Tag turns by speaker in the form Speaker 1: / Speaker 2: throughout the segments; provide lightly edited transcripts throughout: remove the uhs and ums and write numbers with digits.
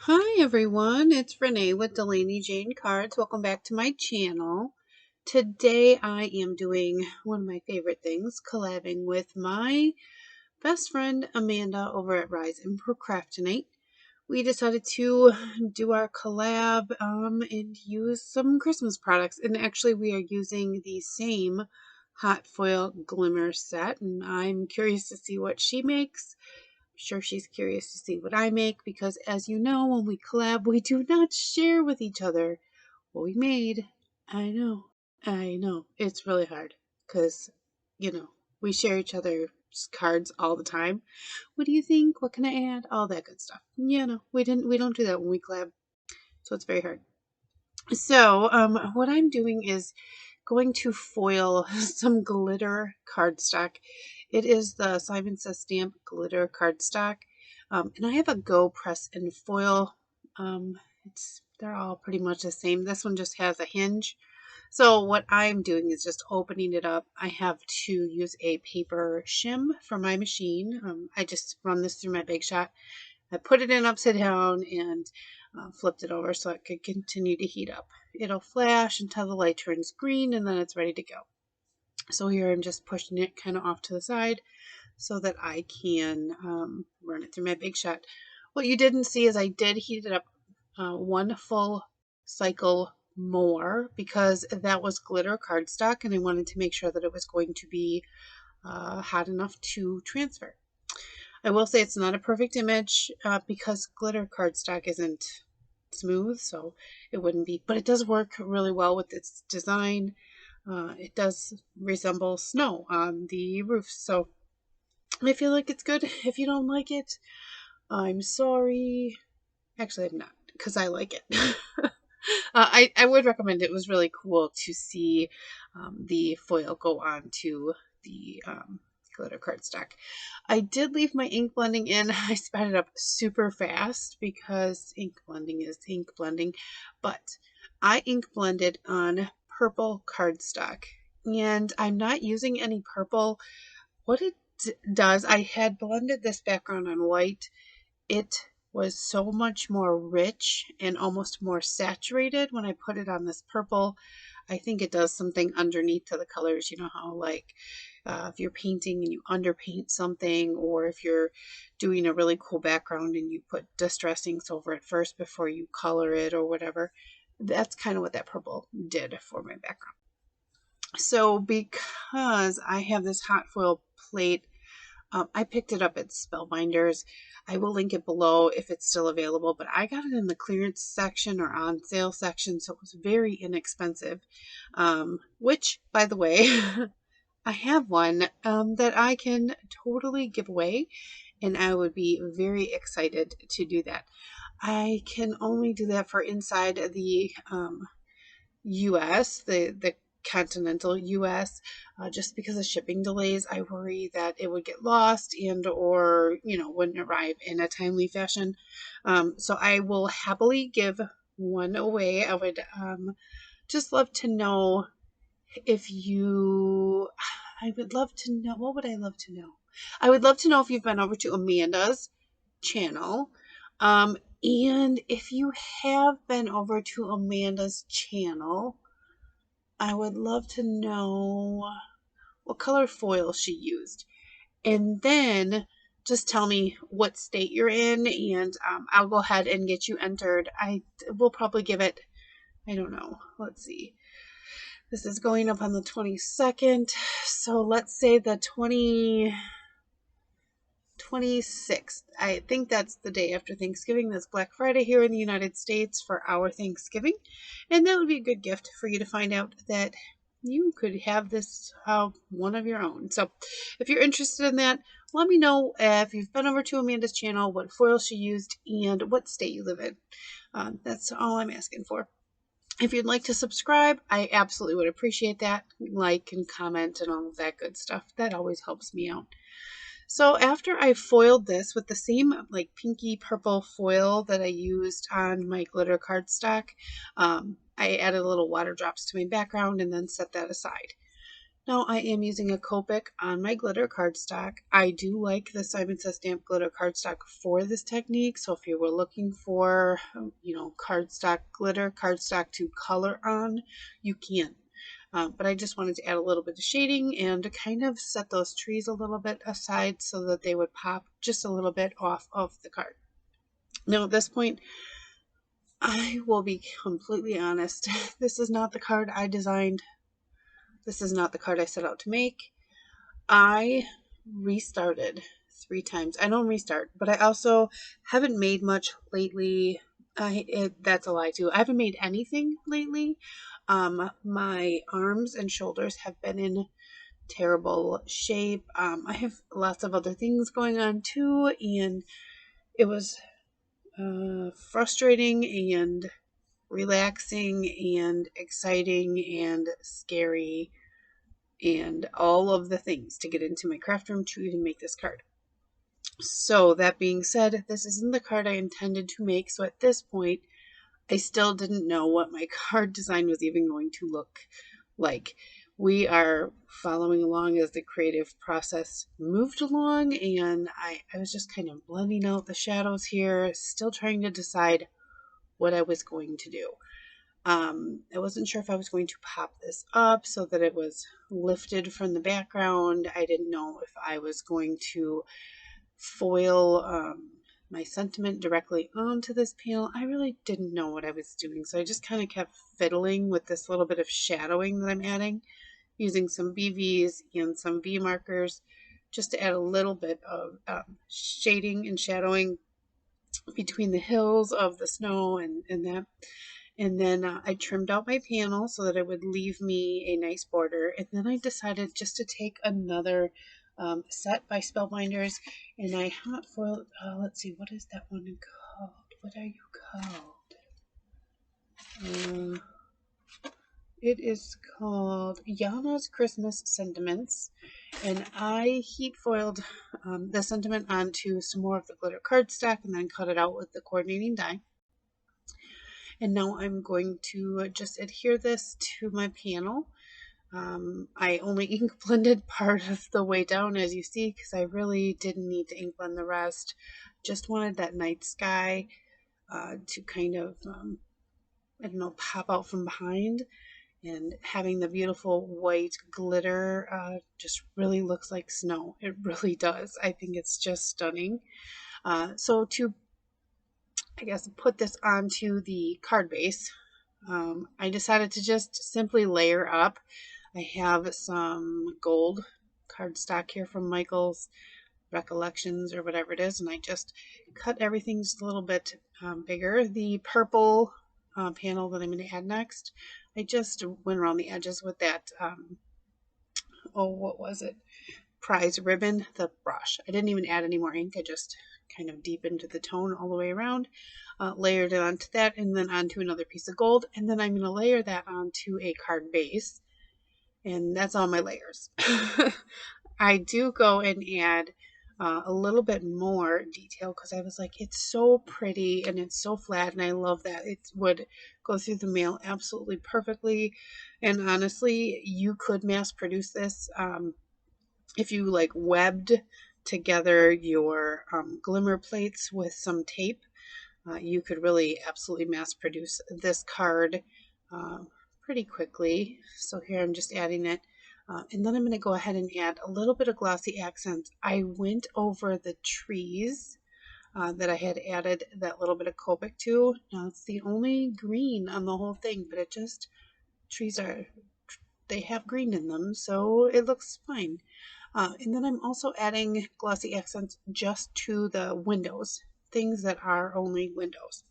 Speaker 1: Hi everyone, it's Renee with Delaney Jane Cards. Welcome back to my channel. Today I am doing one of my favorite things, collabing with my best friend Amanda over at Rise and Procrastinate. We decided to do our collab and use some Christmas products. And actually we are using the same hot foil glimmer set, and I'm curious to see what she makes. Sure, she's curious to see what I make because, as you know, when we collab, we do not share with each other what we made. I know. It's really hard because, we share each other's cards all the time. What do you think? What can I add? All that good stuff. We don't do that when we collab, so it's very hard. So, what I'm doing is going to foil some glitter cardstock. It is the Simon Says Stamp glitter cardstock. And I have a Go Press and Foil. They're all pretty much the same. This one just has a hinge. So what I'm doing is just opening it up. I have to use a paper shim for my machine. I just run this through my Big Shot. I put it in upside down and flipped it over so it could continue to heat up. It'll flash until the light turns green and then it's ready to go. So here I'm just pushing it kind of off to the side so that I can run it through my Big Shot. What you didn't see is I did heat it up one full cycle more because that was glitter cardstock and I wanted to make sure that it was going to be hot enough to transfer. I will say it's not a perfect image because glitter cardstock isn't smooth, so it wouldn't be, but it does work really well with its design. It does resemble snow on the roof, so I feel like it's good. If you don't like it, I'm sorry. Actually, I'm not, because I like it. I would recommend it. It was really cool to see the foil go on to the glitter cardstock. I did leave my ink blending in. I sped it up super fast because ink blending is ink blending, but I ink blended on purple cardstock and I'm not using any purple. What it does, I had blended this background on white. It was so much more rich and almost more saturated when I put it on this purple. I think it does something underneath to the colors. You know how like if you're painting and you underpaint something, or if you're doing a really cool background and you put distress inks over it first before you color it or whatever. That's kind of what that purple did for my background. So because I have this hot foil plate, I picked it up at Spellbinders. I will link it below if it's still available, but I got it in the clearance section or on sale section, so it was very inexpensive. Which, by the way, I have one that I can totally give away, and I would be very excited to do that. I can only do that for inside the US, the continental US, just because of shipping delays. I worry that it would get lost and or wouldn't arrive in a timely fashion. So I will happily give one away. I would just love to know if you I would love to know, what would I love to know? I would love to know if you've been over to Amanda's channel. And if you have been over to Amanda's channel, I would love to know what color foil she used. And then just tell me what state you're in, and I'll go ahead and get you entered. I will probably give it, I don't know, let's see. This is going up on the 22nd. So let's say the 26th. I think that's the day after Thanksgiving. That's Black Friday here in the United States for our Thanksgiving. And that would be a good gift for you to find out that you could have this one of your own. So if you're interested in that, let me know if you've been over to Amanda's channel, what foil she used, and what state you live in. That's all I'm asking for. If you'd like to subscribe, I absolutely would appreciate that. Like and comment and all of that good stuff. That always helps me out. So after I foiled this with the same like pinky purple foil that I used on my glitter cardstock, I added little water drops to my background and then set that aside. Now I am using a Copic on my glitter cardstock. I do like the Simon Says Stamp glitter cardstock for this technique. So if you were looking for, cardstock glitter, cardstock to color on, you can. But I just wanted to add a little bit of shading and to kind of set those trees a little bit aside so that they would pop just a little bit off of the card. Now at this point, I will be completely honest. This is not the card I designed. This is not the card I set out to make. I restarted 3 times. I don't restart, but I also haven't made much lately. That's a lie too. I haven't made anything lately. My arms and shoulders have been in terrible shape. I have lots of other things going on too, and it was frustrating and relaxing and exciting and scary and all of the things to get into my craft room to even make this card. So that being said, this isn't the card I intended to make. So at this point, I still didn't know what my card design was even going to look like. We are following along as the creative process moved along, and I was just kind of blending out the shadows here, still trying to decide what I was going to do. I wasn't sure if I was going to pop this up so that it was lifted from the background. I didn't know if I was going to foil my sentiment directly onto this panel. I really didn't know what I was doing, so I just kind of kept fiddling with this little bit of shadowing that I'm adding, using some BVs and some V markers just to add a little bit of shading and shadowing between the hills of the snow and that. And then I trimmed out my panel so that it would leave me a nice border. And then I decided just to take another set by Spellbinders, and I hot foiled, let's see, what is that one called? What are you called? It is called Yana's Christmas Sentiments. And I heat foiled the sentiment onto some more of the glitter cardstock and then cut it out with the coordinating die. And now I'm going to just adhere this to my panel. I only ink blended part of the way down, as you see, because I really didn't need to ink blend the rest. Just wanted that night sky to kind of, I don't know, pop out from behind. And having the beautiful white glitter just really looks like snow. It really does. I think it's just stunning. So to, I guess, put this onto the card base, I decided to just simply layer up. I have some gold cardstock here from Michael's Recollections or whatever it is, and I just cut everything just a little bit bigger. The purple panel that I'm going to add next, I just went around the edges with that, what was it? Prize ribbon, the brush. I didn't even add any more ink. I just kind of deepened the tone all the way around, layered it onto that, and then onto another piece of gold, and then I'm going to layer that onto a card base, and that's all my layers. I do go and add a little bit more detail because I was like, it's so pretty and it's so flat, and I love that. It would go through the mail absolutely perfectly, and honestly, you could mass produce this if you like webbed together your Glimmer plates with some tape. You could really absolutely mass produce this card pretty quickly. So here I'm just adding it. And then I'm going to go ahead and add a little bit of glossy accents. I went over the trees that I had added that little bit of Copic to. Now it's the only green on the whole thing, but it just, trees are, they have green in them, so it looks fine. And then I'm also adding glossy accents just to the windows, things that are only windows.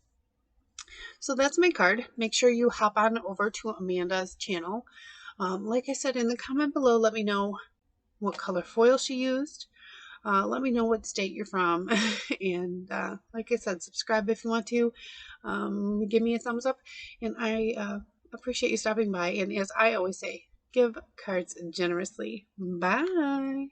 Speaker 1: So that's my card. Make sure you hop on over to Amanda's channel. Like I said, in the comment below, let me know what color foil she used. Let me know what state you're from. And like I said, subscribe if you want to. Give me a thumbs up. And I appreciate you stopping by. And as I always say, give cards generously. Bye.